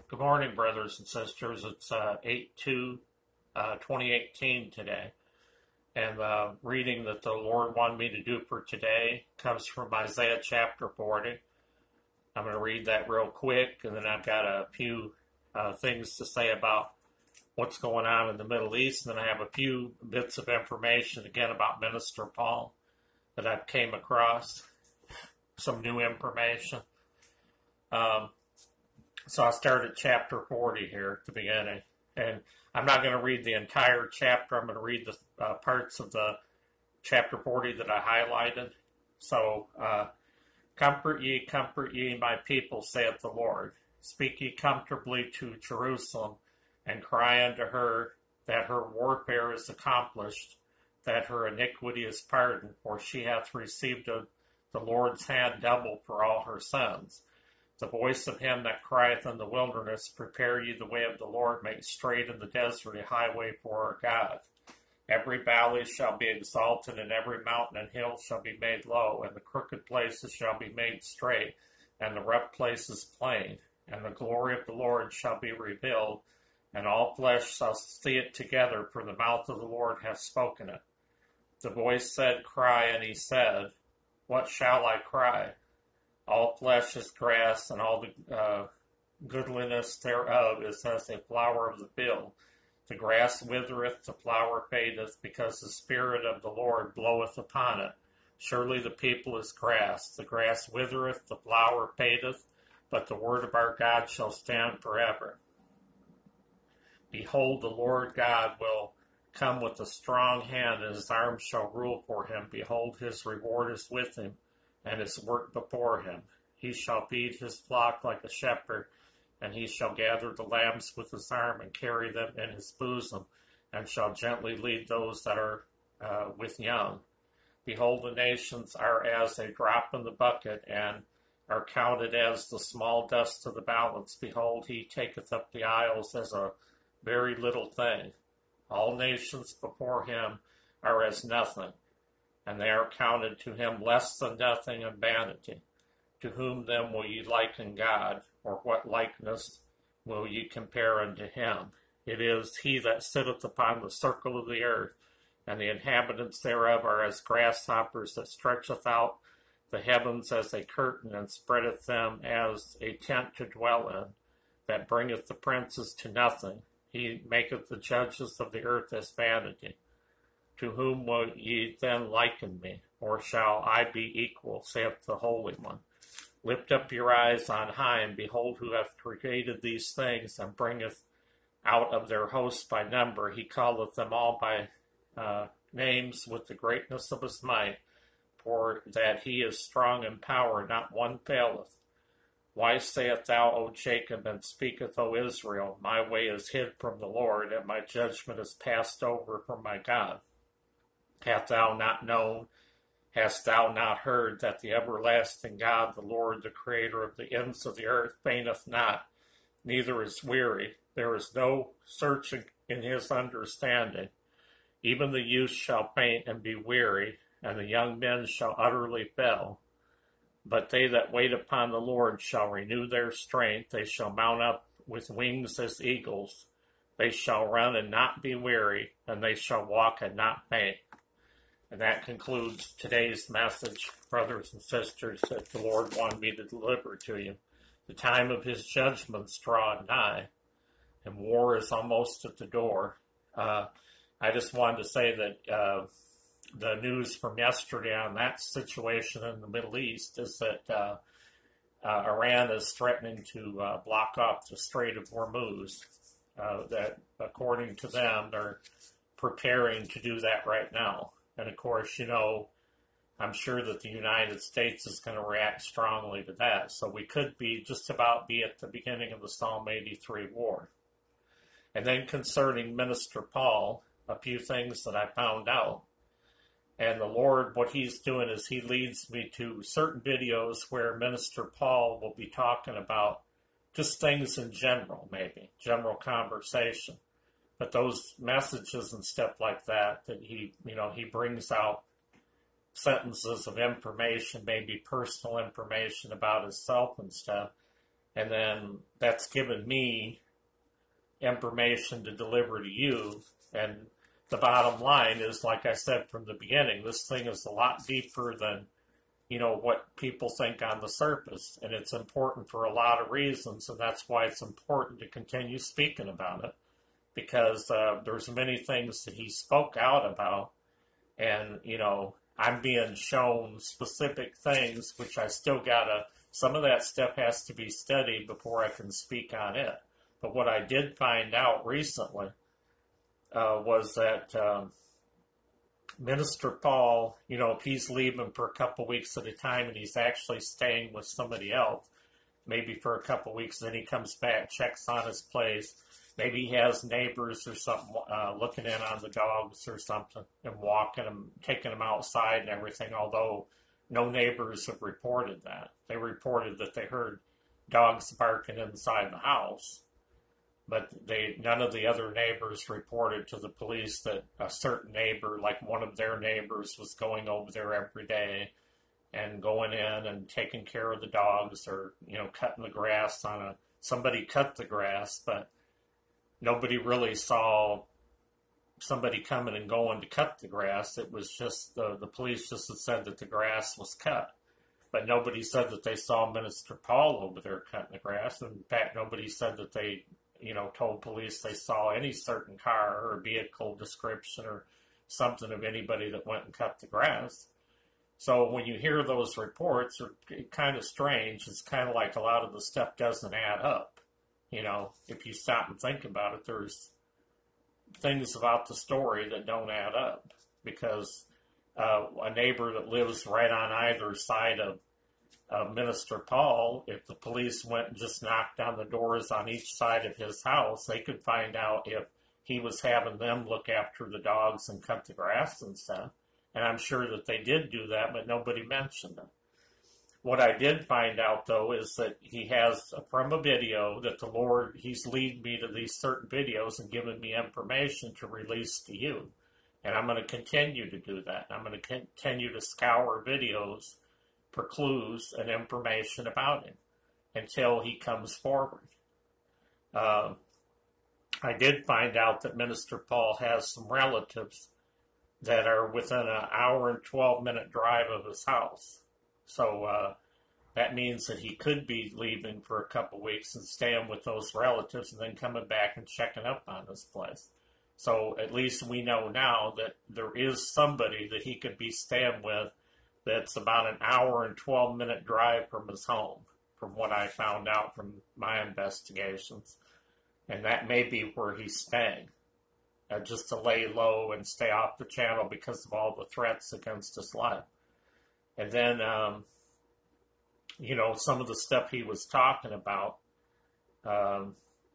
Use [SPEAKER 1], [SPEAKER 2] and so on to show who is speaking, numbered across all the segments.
[SPEAKER 1] Good morning, brothers and sisters. It's 8/2/2018 today. And the reading that the Lord wanted me to do for today comes from Isaiah chapter 40. I'm going to read that real quick, and then I've got a few things to say about what's going on in the Middle East. And then I have a few bits of information, again, about Minister Paul that I've came across, some new information. So I'll start at chapter 40 here at the beginning. And I'm not going to read the entire chapter. I'm going to read the parts of the chapter 40 that I highlighted. So, comfort ye, my people, saith the Lord. Speak ye comfortably to Jerusalem, and cry unto her that her warfare is accomplished, that her iniquity is pardoned, for she hath received of the Lord's hand double for all her sins. The voice of him that crieth in the wilderness, prepare ye the way of the Lord, make straight in the desert a highway for our God. Every valley shall be exalted, and every mountain and hill shall be made low, and the crooked places shall be made straight, and the rough places plain. And the glory of the Lord shall be revealed, and all flesh shall see it together, for the mouth of the Lord hath spoken it. The voice said, Cry, and he said, What shall I cry? All flesh is grass, and all the goodliness thereof is as a flower of the field. The grass withereth, the flower fadeth, because the Spirit of the Lord bloweth upon it. Surely the people is grass. The grass withereth, the flower fadeth, but the word of our God shall stand forever. Behold, the Lord God will come with a strong hand, and his arm shall rule for him. Behold, his reward is with him, and his work before him. He shall feed his flock like a shepherd, and he shall gather the lambs with his arm, and carry them in his bosom, and shall gently lead those that are with young. Behold, the nations are as a drop in the bucket, and are counted as the small dust of the balance. Behold, he taketh up the isles as a very little thing. All nations before him are as nothing, and they are counted to him less than nothing and vanity. To whom then will ye liken God, or what likeness will ye compare unto him? It is he that sitteth upon the circle of the earth, and the inhabitants thereof are as grasshoppers, that stretcheth out the heavens as a curtain, and spreadeth them as a tent to dwell in, that bringeth the princes to nothing. He maketh the judges of the earth as vanity. To whom will ye then liken me? Or shall I be equal, saith the Holy One? Lift up your eyes on high, and behold who hath created these things, and bringeth out of their hosts by number. He calleth them all by names with the greatness of his might, for that he is strong in power, not one faileth. Why sayest thou, O Jacob, and speaketh, O Israel, my way is hid from the Lord, and my judgment is passed over from my God? Hast thou not known, hast thou not heard, that the everlasting God, the Lord, the Creator of the ends of the earth, fainteth not, neither is weary? There is no searching in his understanding. Even the youth shall faint and be weary, and the young men shall utterly fail. But they that wait upon the Lord shall renew their strength. They shall mount up with wings as eagles. They shall run and not be weary, and they shall walk and not faint. And that concludes today's message, brothers and sisters, that the Lord wanted me to deliver to you. The time of his judgments draweth nigh, and war is almost at the door. I just wanted to say that the news from yesterday on that situation in the Middle East is that Iran is threatening to block off the Strait of Hormuz. That, according to them, they're preparing to do that right now. And of course, you know, I'm sure that the United States is going to react strongly to that. So we could be just about be at the beginning of the Psalm 83 war. And then concerning Minister Paul, a few things that I found out. And the Lord, what he's doing is he leads me to certain videos where Minister Paul will be talking about just things in general, maybe, general conversation. But those messages and stuff like that he brings out sentences of information, maybe personal information about himself and stuff. and then that's given me information to deliver to you. And the bottom line is, like I said from the beginning, this thing is a lot deeper than, what people think on the surface. And it's important for a lot of reasons, and that's why it's important to continue speaking about it, because there's many things that he spoke out about, and, I'm being shown specific things, which I still some of that stuff has to be studied before I can speak on it. But what I did find out recently was that Minister Paul, if he's leaving for a couple weeks at a time and he's actually staying with somebody else, maybe for a couple weeks, then he comes back, checks on his place. Maybe he has neighbors or something looking in on the dogs or something and walking them, taking them outside and everything, although no neighbors have reported that. They reported that they heard dogs barking inside the house, but none of the other neighbors reported to the police that a certain neighbor, like one of their neighbors, was going over there every day and going in and taking care of the dogs, or, cutting the grass somebody cut the grass, but nobody really saw somebody coming and going to cut the grass. It was just the police just had said that the grass was cut. But nobody said that they saw Minister Paul over there cutting the grass. In fact, nobody said that they, told police they saw any certain car or vehicle description or something of anybody that went and cut the grass. So when you hear those reports, they're kind of strange. It's kind of like a lot of the stuff doesn't add up. If you stop and think about it, there's things about the story that don't add up, because a neighbor that lives right on either side of Minister Paul, if the police went and just knocked on the doors on each side of his house, they could find out if he was having them look after the dogs and cut the grass and stuff. And I'm sure that they did do that, but nobody mentioned it. What I did find out, though, is that he has from a video that the Lord, he's leading me to these certain videos and giving me information to release to you. And I'm going to continue to do that. I'm going to continue to scour videos for clues and information about him until he comes forward. I did find out that Minister Paul has some relatives that are within an hour and 12-minute drive of his house. So that means that he could be leaving for a couple weeks and staying with those relatives and then coming back and checking up on this place. So at least we know now that there is somebody that he could be staying with that's about an hour and 12-minute drive from his home, from what I found out from my investigations. And that may be where he's staying, just to lay low and stay off the channel because of all the threats against his life. And then, some of the stuff he was talking about,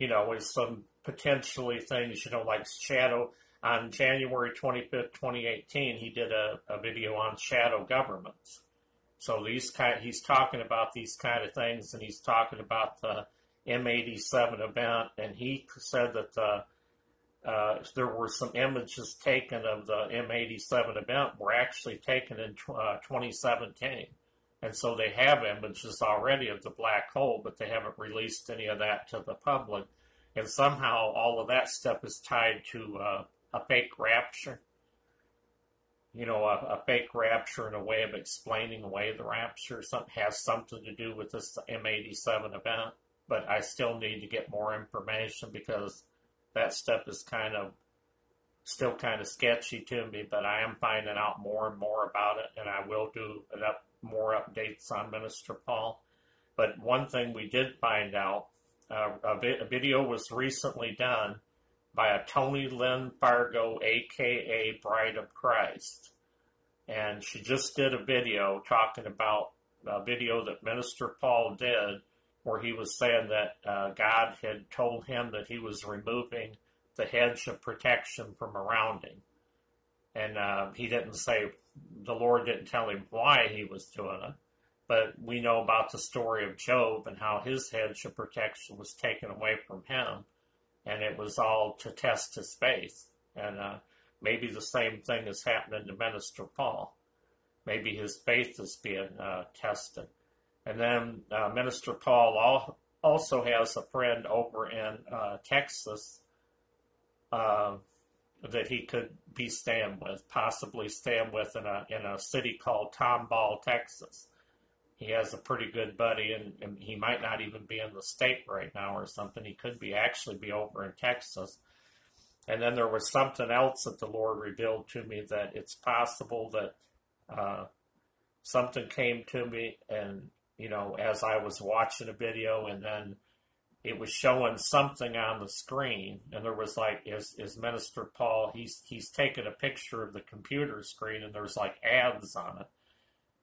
[SPEAKER 1] is some potentially things, like shadow. On January 25th, 2018, he did a video on shadow governments. So he's talking about these kind of things, and he's talking about the M87 event, and he said that there were some images taken of the M87 event were actually taken in 2017. And so they have images already of the black hole, but they haven't released any of that to the public. And somehow all of that stuff is tied to a fake rapture. A fake rapture in a way of explaining away the rapture. Has something to do with this M87 event. But I still need to get more information because that stuff is still kind of sketchy to me, but I am finding out more and more about it, and I will do more updates on Minister Paul. But one thing we did find out, a video was recently done by a Toni Lynn Fargo, a.k.a. Bride of Christ. And she just did a video talking about a video that Minister Paul did where he was saying that God had told him that he was removing the hedge of protection from around him. And he didn't say, the Lord didn't tell him why he was doing it. But we know about the story of Job and how his hedge of protection was taken away from him. And it was all to test his faith. And maybe the same thing is happening to Minister Paul. Maybe his faith is being tested. And then Minister Paul also has a friend over in Texas that he could be staying with, possibly staying with in a city called Tomball, Texas. He has a pretty good buddy, and he might not even be in the state right now or something. He could be actually be over in Texas. And then there was something else that the Lord revealed to me, that it's possible that something came to me, and as I was watching a video, and then it was showing something on the screen, and there was like, is Minister Paul, he's taken a picture of the computer screen, and there's like ads on it.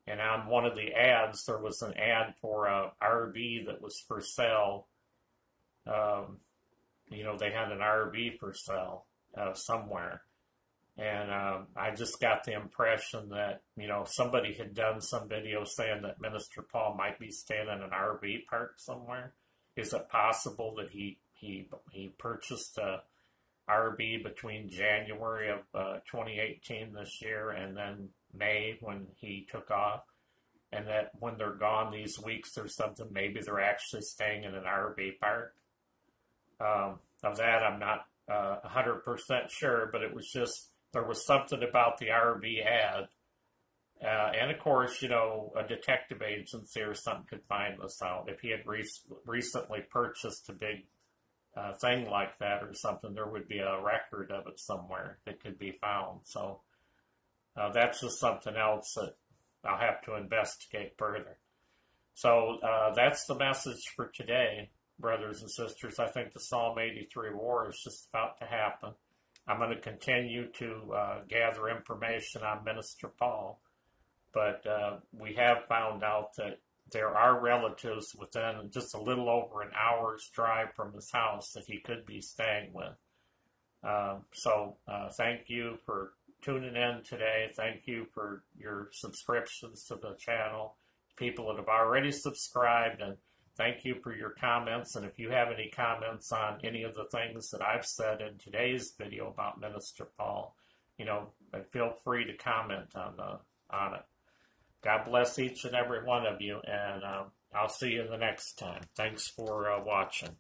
[SPEAKER 1] And on one of the ads, there was an ad for a RV that was for sale. They had an RV for sale somewhere. And I just got the impression that, somebody had done some video saying that Minister Paul might be staying in an RV park somewhere. Is it possible that he purchased a RV between January of 2018 this year and then May when he took off, and that when they're gone these weeks or something, maybe they're actually staying in an RV park? Of that, I'm not 100% sure, but it was just, there was something about the RV ad. And of course, a detective agency or something could find this out. If he had recently purchased a big thing like that or something, there would be a record of it somewhere that could be found. So that's just something else that I'll have to investigate further. So that's the message for today, brothers and sisters. I think the Psalm 83 war is just about to happen. I'm going to continue to gather information on Minister Paul, but we have found out that there are relatives within just a little over an hour's drive from his house that he could be staying with. So thank you for tuning in today. Thank you for your subscriptions to the channel, people that have already subscribed, and thank you for your comments. And if you have any comments on any of the things that I've said in today's video about Minister Paul, feel free to comment on it. God bless each and every one of you, and I'll see you the next time. Thanks for watching.